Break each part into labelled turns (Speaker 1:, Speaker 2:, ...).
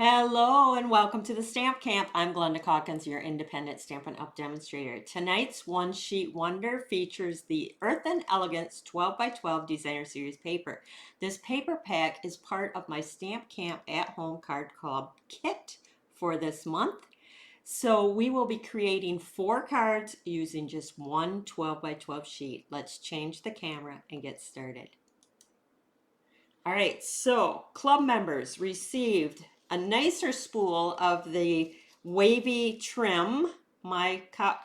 Speaker 1: Hello and welcome to the Stamp Camp. I'm Glenda Calkins, your independent Stampin' Up! Demonstrator. Tonight's One Sheet Wonder features the Earthen Elegance 12 by 12 Designer Series paper. This paper pack is part of my Stamp Camp at Home Card Club kit for this month. So we will be creating 4 cards using just one 12 by 12 sheet. Let's change the camera and get started. All right, so club members received a nicer spool of the wavy trim. My top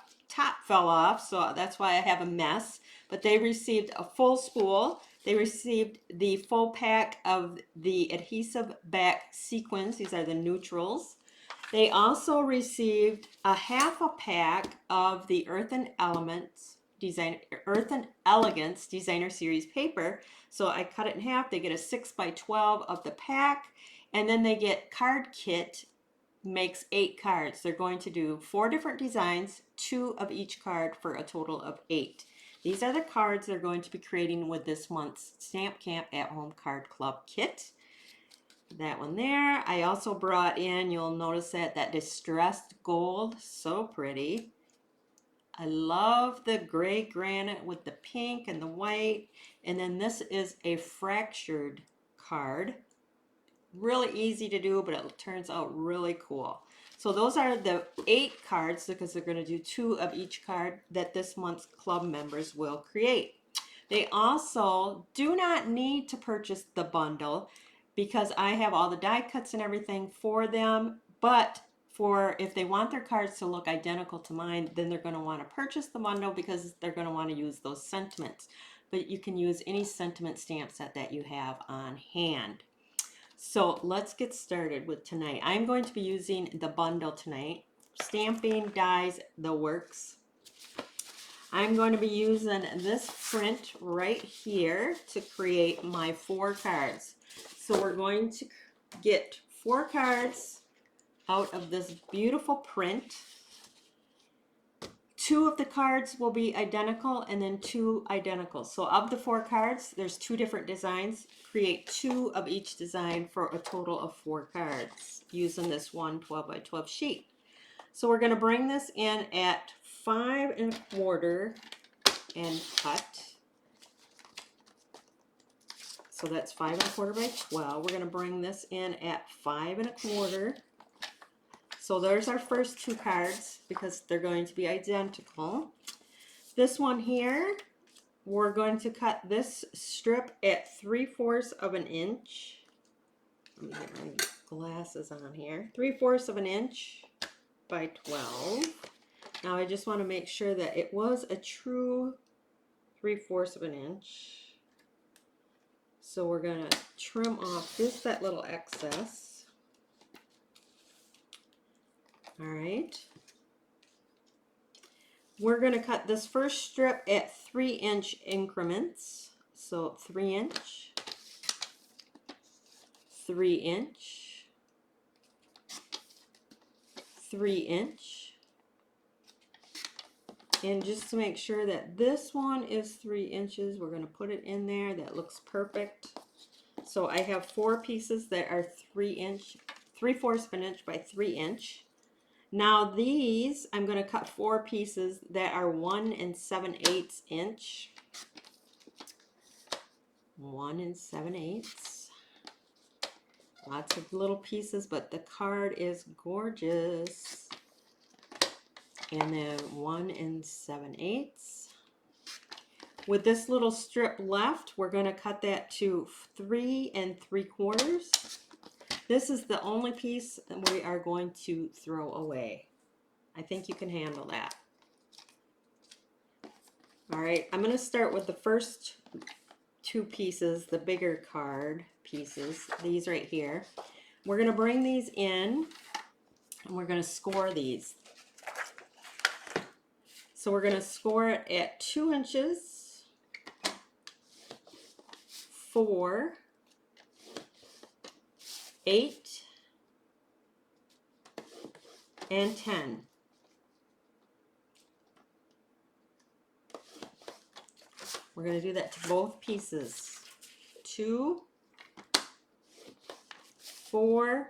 Speaker 1: fell off, so that's why I have a mess. But they received a full spool. They received the full pack of the adhesive back sequins. These are the neutrals. They also received a half a pack of the Earthen Elegance Designer Series paper. So I cut it in half. They get a 6 by 12 of the pack, and then they get card kit, makes 8 cards. They're going to do 4 different designs, 2 of each card for a total of 8. These are the cards they're going to be creating with this month's Stamp Camp at Home Card Club kit. That one there. I also brought in, you'll notice that distressed gold, so pretty. I love the gray granite with the pink and the white. And then this is a fractured card. Really easy to do, but it turns out really cool. So those are the 8 cards, because they're going to do 2 of each card that this month's club members will create. They also do not need to purchase the bundle because I have all the die cuts and everything for them, but if they want their cards to look identical to mine, then they're going to want to purchase the bundle because they're going to want to use those sentiments. But you can use any sentiment stamp set that you have on hand. So let's get started with tonight. I'm going to be using the bundle tonight. Stamping Dies the Works. I'm going to be using this print right here to create my 4 cards. So we're going to get 4 cards out of this beautiful print. 2 of the cards will be identical and then 2 identical. So of the 4 cards, there's 2 different designs. Create 2 of each design for a total of 4 cards using this one 12 by 12 sheet. So we're going to bring this in at 5 1/4 and cut. So that's 5 1/4 by 12. We're going to bring this in at 5 1/4. So there's our first 2 cards because they're going to be identical. This one here, we're going to cut this strip at 3/4 of an inch. Let me get my glasses on here. 3/4 of an inch by 12. Now I just want to make sure that it was a true 3/4 of an inch. So we're going to trim off just that little excess. All right. We're going to cut this first strip at 3-inch increments. So 3 inch, 3 inch, 3 inch. And just to make sure that this one is 3 inches, we're going to put it in there. That looks perfect. So I have 4 pieces that are 3/4 of an inch by 3 inch. Now these, I'm going to cut 4 pieces that are 1 7/8 inch. 1 7/8. Lots of little pieces, but the card is gorgeous. And then 1 7/8. With this little strip left, we're going to cut that to 3 3/4. This is the only piece we are going to throw away. I think you can handle that. All right, I'm going to start with the first 2 pieces, the bigger card pieces, these right here. We're going to bring these in and we're going to score these. So we're going to score it at 2 inches, 4, 8, and 10. We're going to do that to both pieces. 2, 4,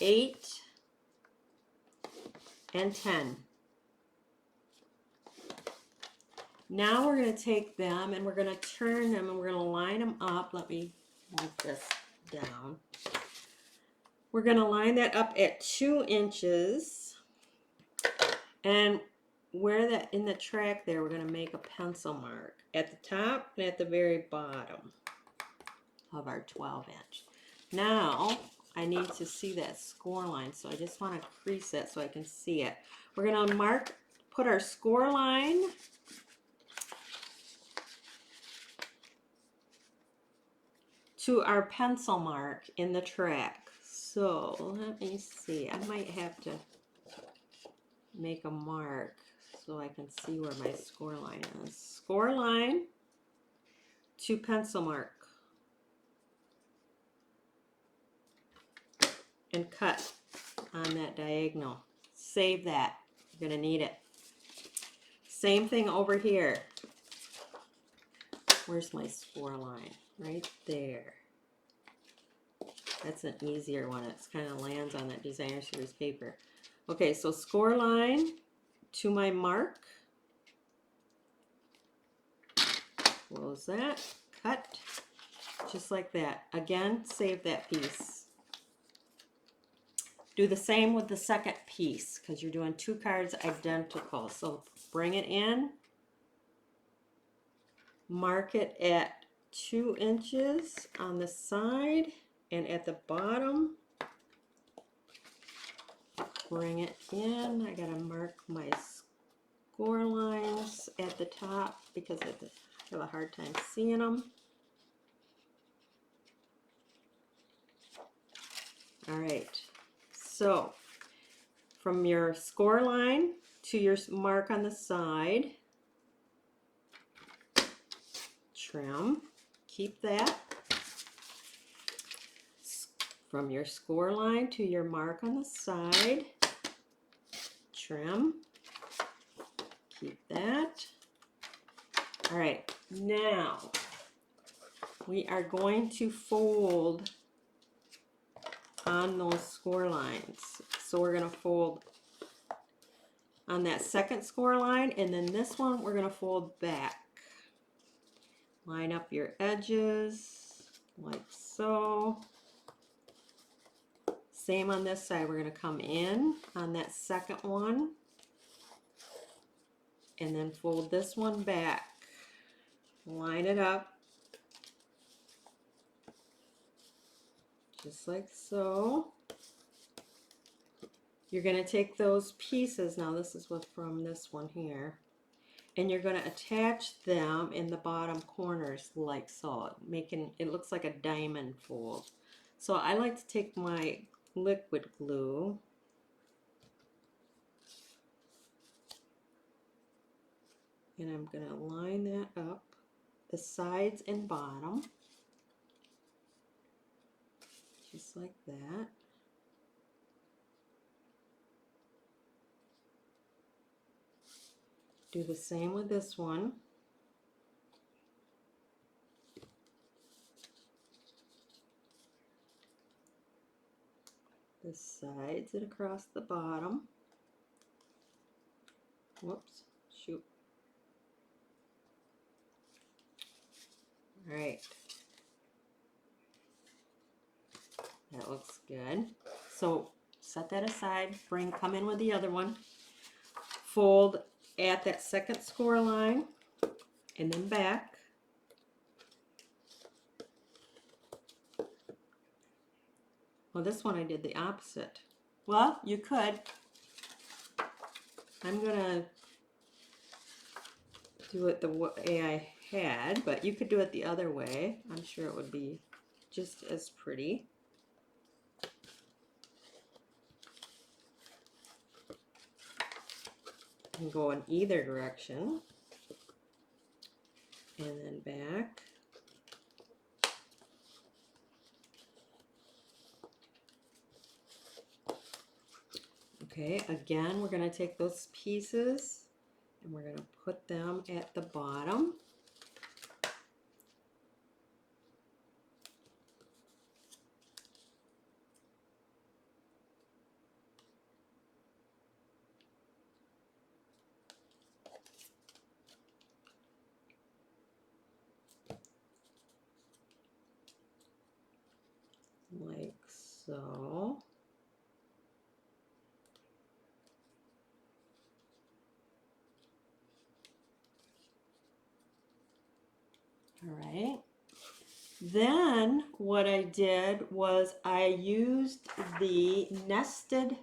Speaker 1: 8 and 10. Now we're going to take them and we're going to turn them and we're going to line them up. Let me move this down. We're going to line that up at 2 inches. And where that in the track there, we're going to make a pencil mark at the top and at the very bottom of our 12-inch. Now I need to see that score line, so I just want to crease it so I can see it. We're going to put our score line to our pencil mark in the track. So let me see, I might have to make a mark so I can see where my score line is. Score line to pencil mark. And cut on that diagonal. Save that. You're going to need it. Same thing over here. Where's my score line? Right there. That's an easier one. It kind of lands on that designer series paper. Okay, so score line to my mark. Close that. Cut. Just like that. Again, save that piece. Do the same with the second piece because you're doing 2 cards identical. So bring it in, mark it at 2 inches on the side and at the bottom. Bring it in. I gotta mark my score lines at the top because I have a hard time seeing them. All right. So from your score line to your mark on the side, trim, keep that. From your score line to your mark on the side, trim, keep that. All right, now we are going to fold on those score lines. So we're going to fold on that second score line, and then this one we're going to fold back. Line up your edges like so. Same on this side. We're going to come in on that second one and then fold this one back. Line it up just like so. You're going to take those pieces, now this is what from this one here, and you're going to attach them in the bottom corners like so, making it looks like a diamond fold. So I like to take my liquid glue and I'm going to line that up, the sides and bottom, just like that. Do the same with this one. The sides and across the bottom. Whoops, shoot. All right. That looks good. So set that aside, come in with the other one. Fold at that second score line and then back. Well, this one I did the opposite. Well, you could. I'm gonna do it the way I had, but you could do it the other way. I'm sure it would be just as pretty. And go in either direction and then back. Okay, again, we're going to take those pieces and we're going to put them at the bottom. so. All right. Then what I did was I used the Nested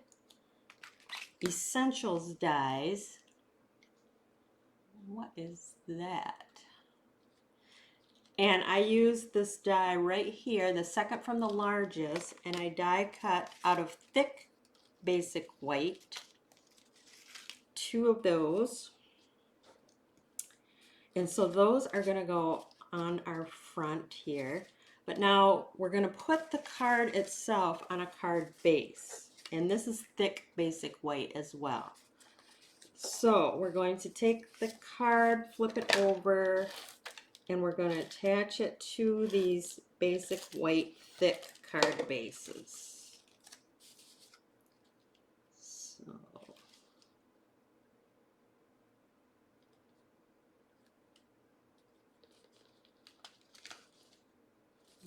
Speaker 1: Essentials dies. What is that? And I used this die right here, the second from the largest, and I die cut out of thick basic white, 2 of those. And so those are going to go on our front here. But now we're going to put the card itself on a card base. And this is thick basic white as well. So we're going to take the card, flip it over, and we're going to attach it to these basic white thick card bases. So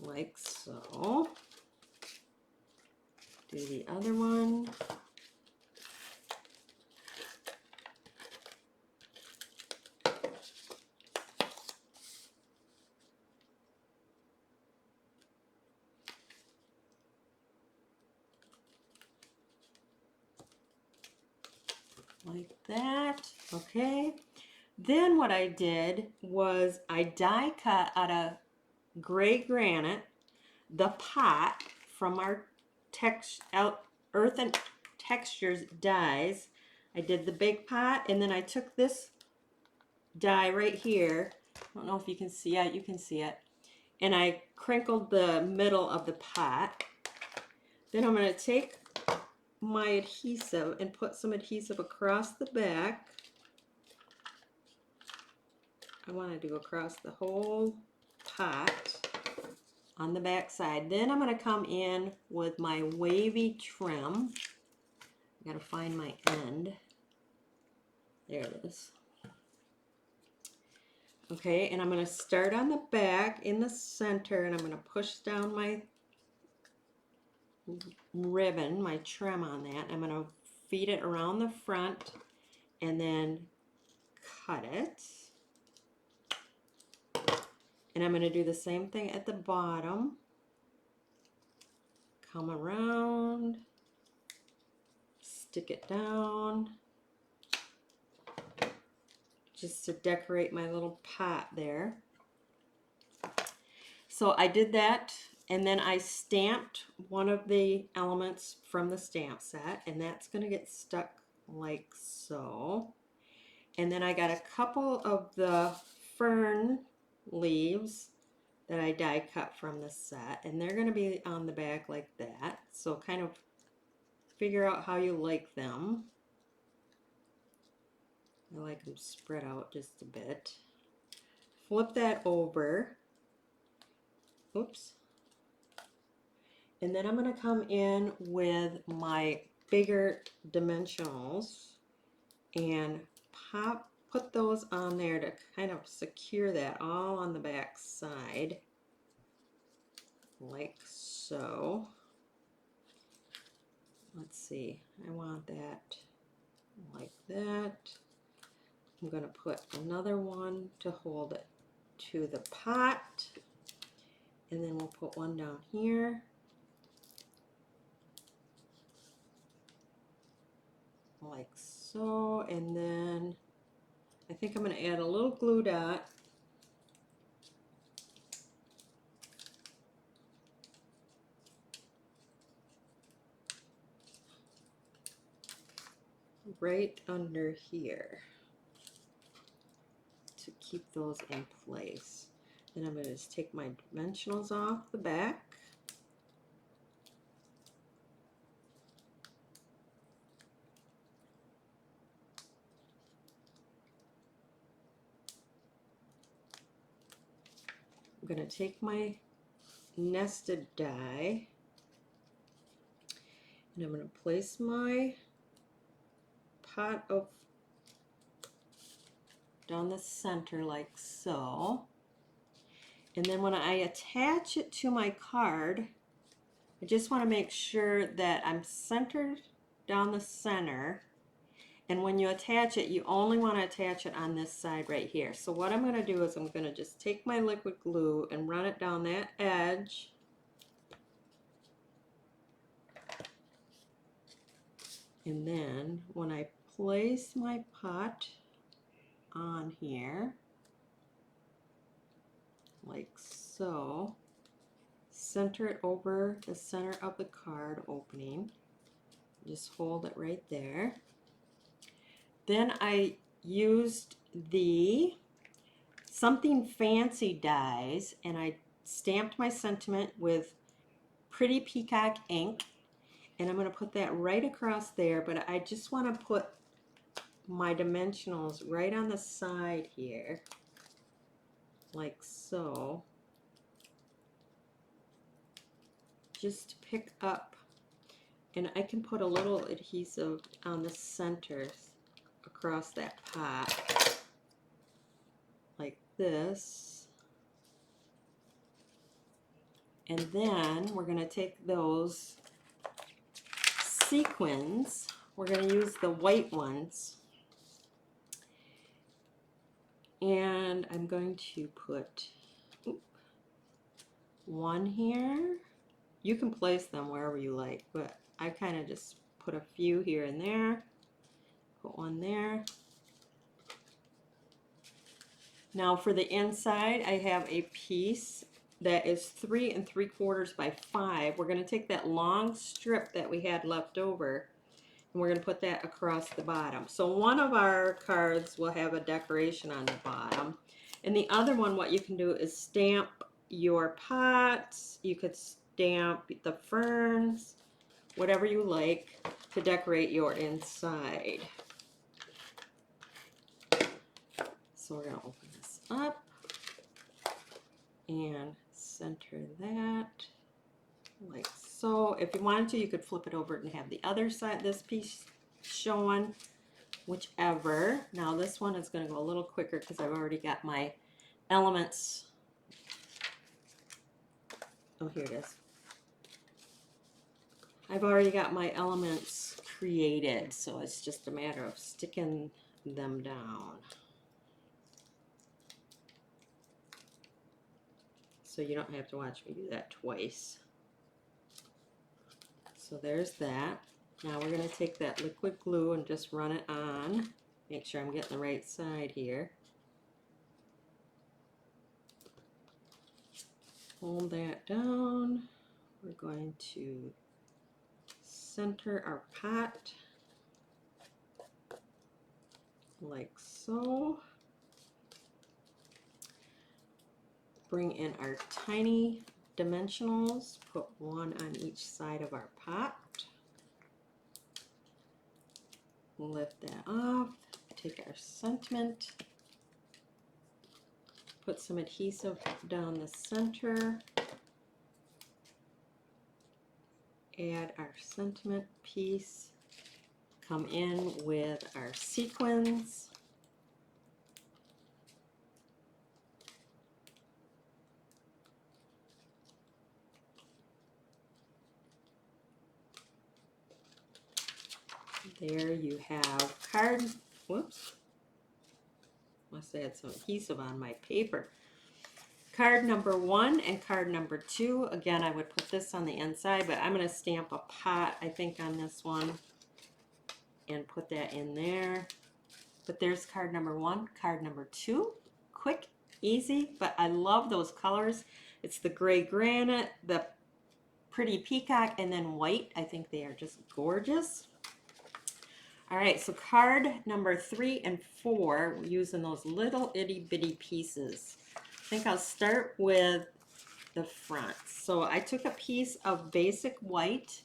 Speaker 1: like so. Do the other one. Like that. Okay. Then what I did was I die cut out of gray granite the pot from our Earthen Textures dies. I did the big pot, and then I took this die right here. I don't know if you can see it. You can see it. And I crinkled the middle of the pot. Then I'm going to take my adhesive and put some adhesive across the back. I want to do across the whole pot on the back side. Then I'm going to come in with my wavy trim. I got to find my end. There it is. Okay, and I'm going to start on the back in the center, and I'm going to push down my ribbon, my trim on that. I'm going to feed it around the front and then cut it. And I'm going to do the same thing at the bottom. Come around, stick it down, just to decorate my little pot there. So I did that, and then I stamped one of the elements from the stamp set, and that's going to get stuck like so. And then I got a couple of the fern leaves that I die cut from the set, and they're going to be on the back like that. So kind of figure out how you like them. I like them spread out just a bit. Flip that over. Oops. And then I'm going to come in with my bigger dimensionals and put those on there to kind of secure that all on the back side, like so. Let's see, I want that like that. I'm going to put another one to hold it to the pot, and then we'll put one down here. Like so, and then I think I'm going to add a little glue dot right under here to keep those in place. Then I'm going to just take my dimensionals off the back. I'm going to take my nested die, and I'm going to place my pot of down the center like so. And then when I attach it to my card, I just want to make sure that I'm centered down the center. And when you attach it, you only want to attach it on this side right here. So what I'm going to do is I'm going to just take my liquid glue and run it down that edge. And then when I place my pot on here, like so, center it over the center of the card opening. Just hold it right there. Then I used the Something Fancy dies, and I stamped my sentiment with Pretty Peacock ink, and I'm going to put that right across there, but I just want to put my dimensionals right on the side here, like so, just to pick up, and I can put a little adhesive on the center across that pot, like this. And then we're going to take those sequins, we're going to use the white ones, and I'm going to put one here. You can place them wherever you like, but I kind of just put a few here and there. Put one there. Now for the inside, I have a piece that is 3 3/4 by 5. We're going to take that long strip that we had left over, and we're going to put that across the bottom. So one of our cards will have a decoration on the bottom, and the other one, what you can do is stamp your pots. You could stamp the ferns, whatever you like to decorate your inside. So we're going to open this up and center that like so. If you wanted to, you could flip it over and have the other side, this piece showing, whichever. Now this one is going to go a little quicker because I've already got my elements. Oh, here it is. I've already got my elements created, so it's just a matter of sticking them down. So you don't have to watch me do that twice. So there's that. Now we're going to take that liquid glue and just run it on. Make sure I'm getting the right side here. Hold that down. We're going to center our pot like so. Bring in our tiny dimensionals, put one on each side of our pot. Lift that off, take our sentiment, put some adhesive down the center, add our sentiment piece, come in with our sequins, there you have card, whoops, must have had some adhesive on my paper. Card number 1 and card number 2. Again, I would put this on the inside, but I'm going to stamp a pot, I think, on this one and put that in there. But there's card number 1, card number 2. Quick, easy, but I love those colors. It's the gray granite, the pretty peacock, and then white. I think they are just gorgeous. All right, so card number 3 and 4, we're using those little itty bitty pieces. I think I'll start with the front. So I took a piece of basic white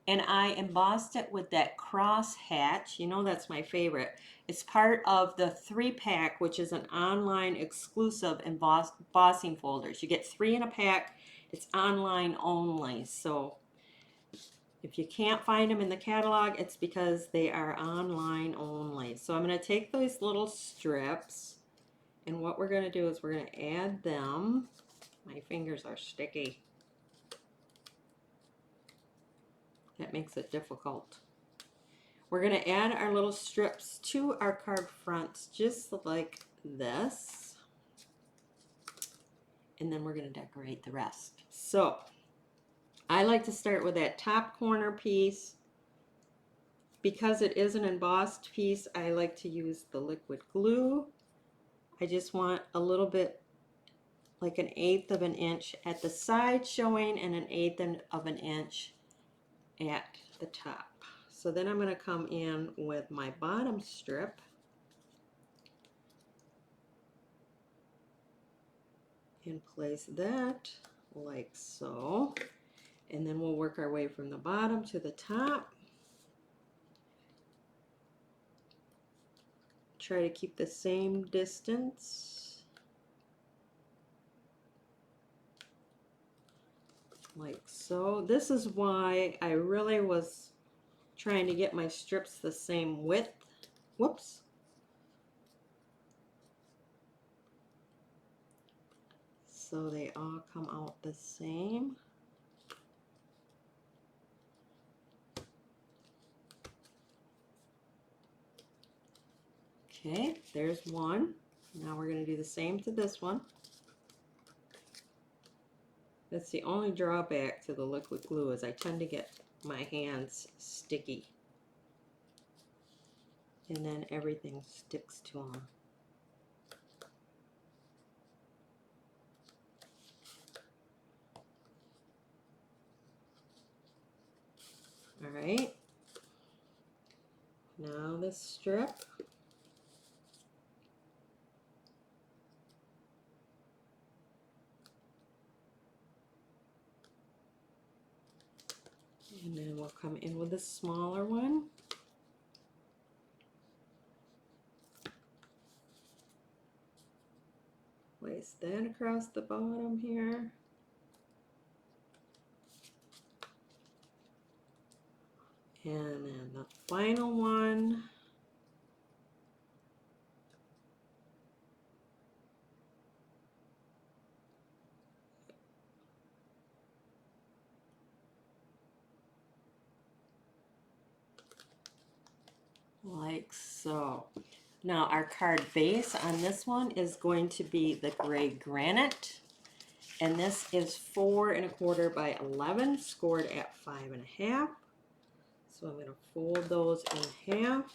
Speaker 1: and I embossed it with that cross hatch. You know, that's my favorite. It's part of the 3-pack, which is an online exclusive embossing folders. You get 3 in a pack. It's online only. So if you can't find them in the catalog, it's because they are online only. So I'm going to take those little strips, and what we're going to do is we're going to add them. My fingers are sticky. That makes it difficult. We're going to add our little strips to our card fronts just like this. And then we're going to decorate the rest. So I like to start with that top corner piece. Because it is an embossed piece, I like to use the liquid glue. I just want a little bit, like 1/8 of an inch at the side showing and 1/8 of an inch at the top. So then I'm going to come in with my bottom strip and place that like so. And then we'll work our way from the bottom to the top. Try to keep the same distance. Like so. This is why I really was trying to get my strips the same width. Whoops. So they all come out the same. Okay, there's one. Now we're going to do the same to this one. That's the only drawback to the liquid glue is I tend to get my hands sticky. And then everything sticks to them. All right. Now this strip. And then we'll come in with a smaller one. Place that across the bottom here. And then the final one. Like so. Now our card base on this one is going to be the gray granite. And this is 4 1/4 by 11, scored at 5 1/2. So I'm going to fold those in half.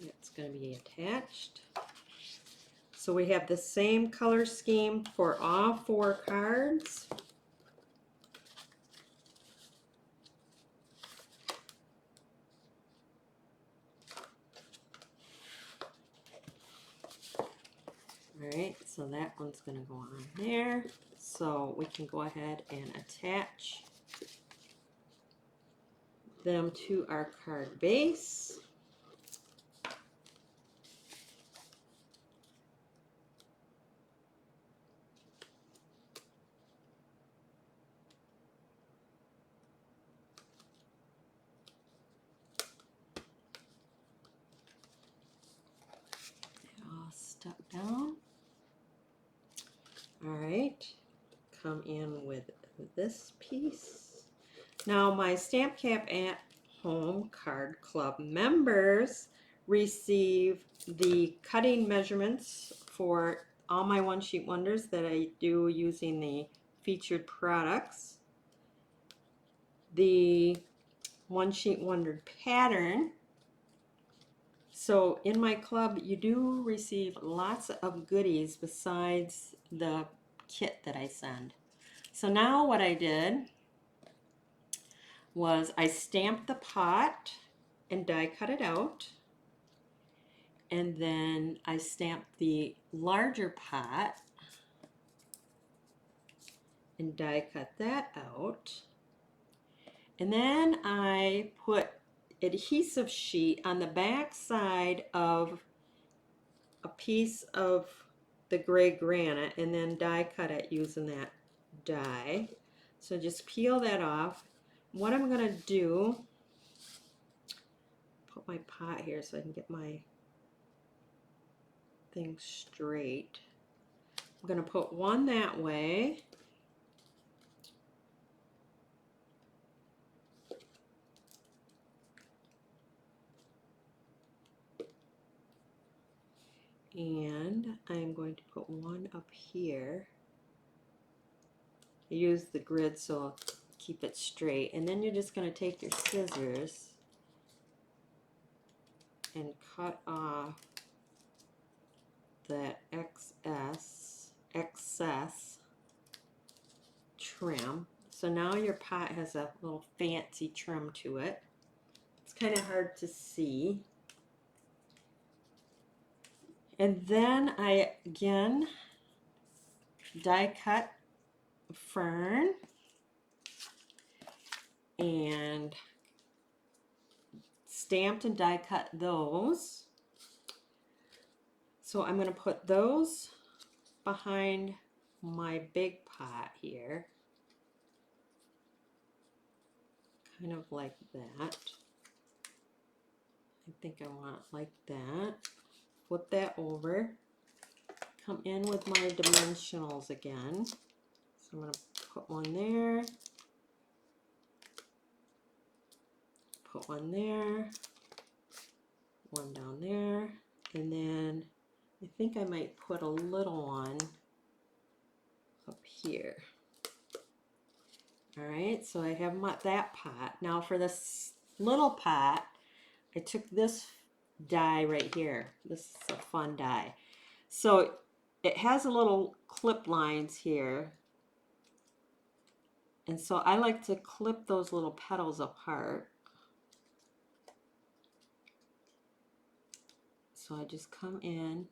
Speaker 1: It's going to be attached. So we have the same color scheme for all 4 cards. Alright, so that one's going to go on there. So we can go ahead and attach them to our card base. All stuck down. Alright, come in with this piece. Now my TheStampCamp at Home Card Club members receive the cutting measurements for all my One Sheet Wonders that I do using the featured products. The One Sheet Wonder pattern. So in my club, you do receive lots of goodies besides the kit that I send. So now what I did was I stamped the pot and die cut it out. And then I stamped the larger pot and die cut that out. And then I put adhesive sheet on the back side of a piece of the gray granite and then die cut it using that die. So just peel that off. What I'm going to do, put my pot here so I can get my thing straight. I'm going to put one that way And I'm going to put one up here. I use the grid so I'll keep it straight. And then you're just going to take your scissors and cut off that excess trim. So now your pot has a little fancy trim to it. It's kind of hard to see. And then I again die cut fern and stamped and die cut those. So I'm going to put those behind my big pot here, kind of like that. I think I want it like that. Flip that over, come in with my dimensionals again. So I'm going to put one there, put one there, one down there, and then I think I might put a little one up here. All right, so I have that pot. Now for this little pot, I took this die right here. This is a fun die. So it has a little clip lines here. And so I like to clip those little petals apart. So I just come in.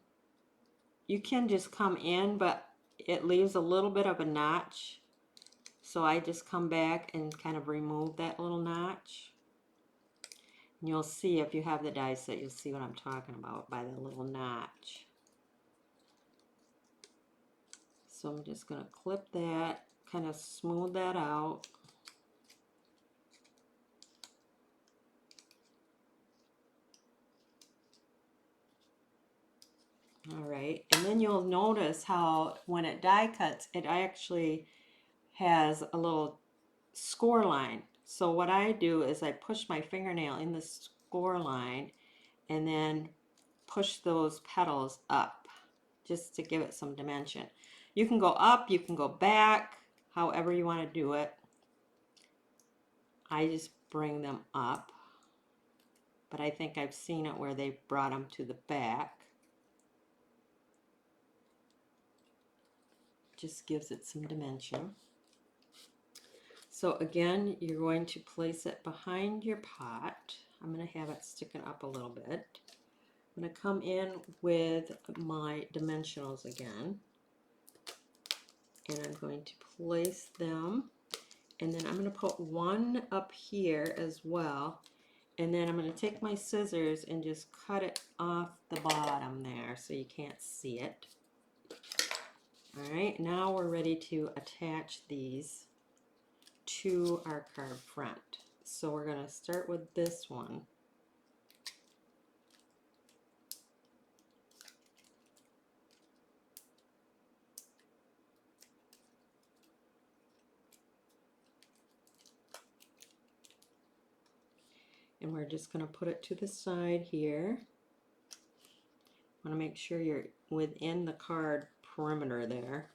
Speaker 1: You can just come in, but it leaves a little bit of a notch. So I just come back and kind of remove that little notch. And you'll see, if you have the die set, you'll see what I'm talking about by the little notch. So I'm just going to clip that, kind of smooth that out. All right, and then you'll notice how when it die cuts, it actually has a little score line. So what I do is I push my fingernail in the score line and then push those petals up just to give it some dimension. You can go up, you can go back, however you want to do it. I just bring them up, but I think I've seen it where they brought them to the back. Just gives it some dimension. So again, you're going to place it behind your pot. I'm going to have it sticking up a little bit. I'm going to come in with my dimensionals again, and I'm going to place them, and then I'm going to put one up here as well, and then I'm going to take my scissors and just cut it off the bottom there so you can't see it. All right, now we're ready to attach these to our card front. So we're going to start with this one. And we're just going to put it to the side here. Want to make sure you're within the card perimeter there.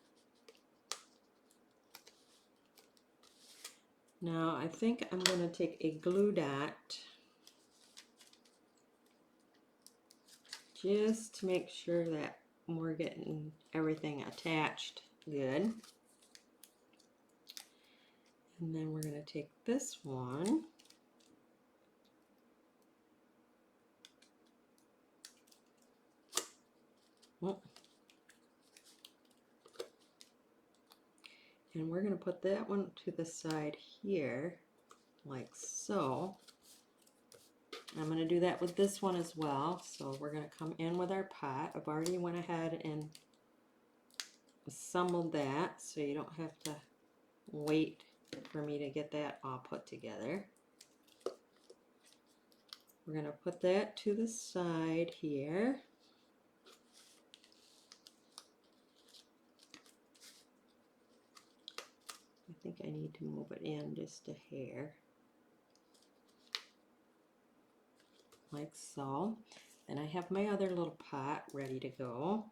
Speaker 1: Now I think I'm going to take a glue dot just to make sure that we're getting everything attached good. And then we're going to take this one . And we're going to put that one to the side here, like so. I'm going to do that with this one as well. So we're going to come in with our pot. I've already went ahead and assembled that, so you don't have to wait for me to get that all put together. We're going to put that to the side here. I think I need to move it in just a hair, like so. And I have my other little pot ready to go.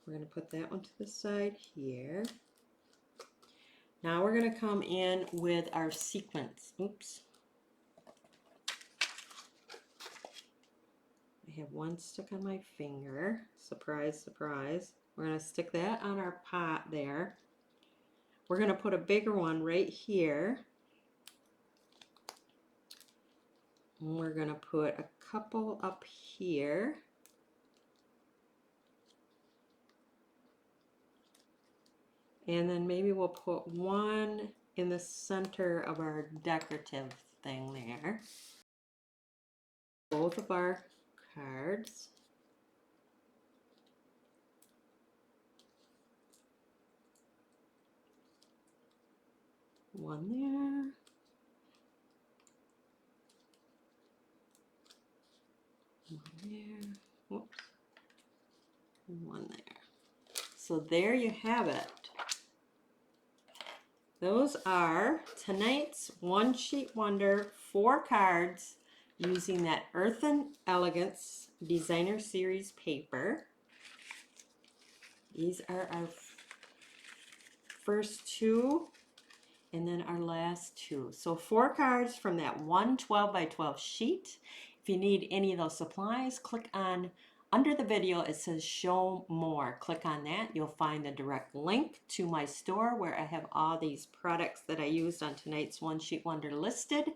Speaker 1: We're going to put that one to the side here. Now we're going to come in with our sequins. Oops. I have one stuck on my finger. Surprise, surprise. We're going to stick that on our pot there. We're going to put a bigger one right here. And we're going to put a couple up here. And then maybe we'll put one in the center of our decorative thing there. Both of our cards. One there. One there. Whoops. One there. So there you have it. Those are tonight's One Sheet Wonder 4 cards using that Earthen Elegance Designer Series paper. These are our first two and then our last two. So 4 cards from that 1 12 by 12 sheet. If you need any of those supplies, click on under the video, it says show more. Click on that. You'll find the direct link to my store where I have all these products that I used on tonight's One Sheet Wonder listed.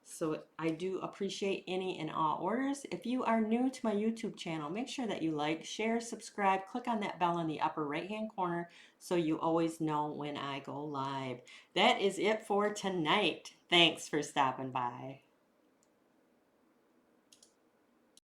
Speaker 1: So I do appreciate any and all orders. If you are new to my YouTube channel, make sure that you like, share, subscribe, click on that bell in the upper right hand corner so you always know when I go live. That is it for tonight. Thanks for stopping by.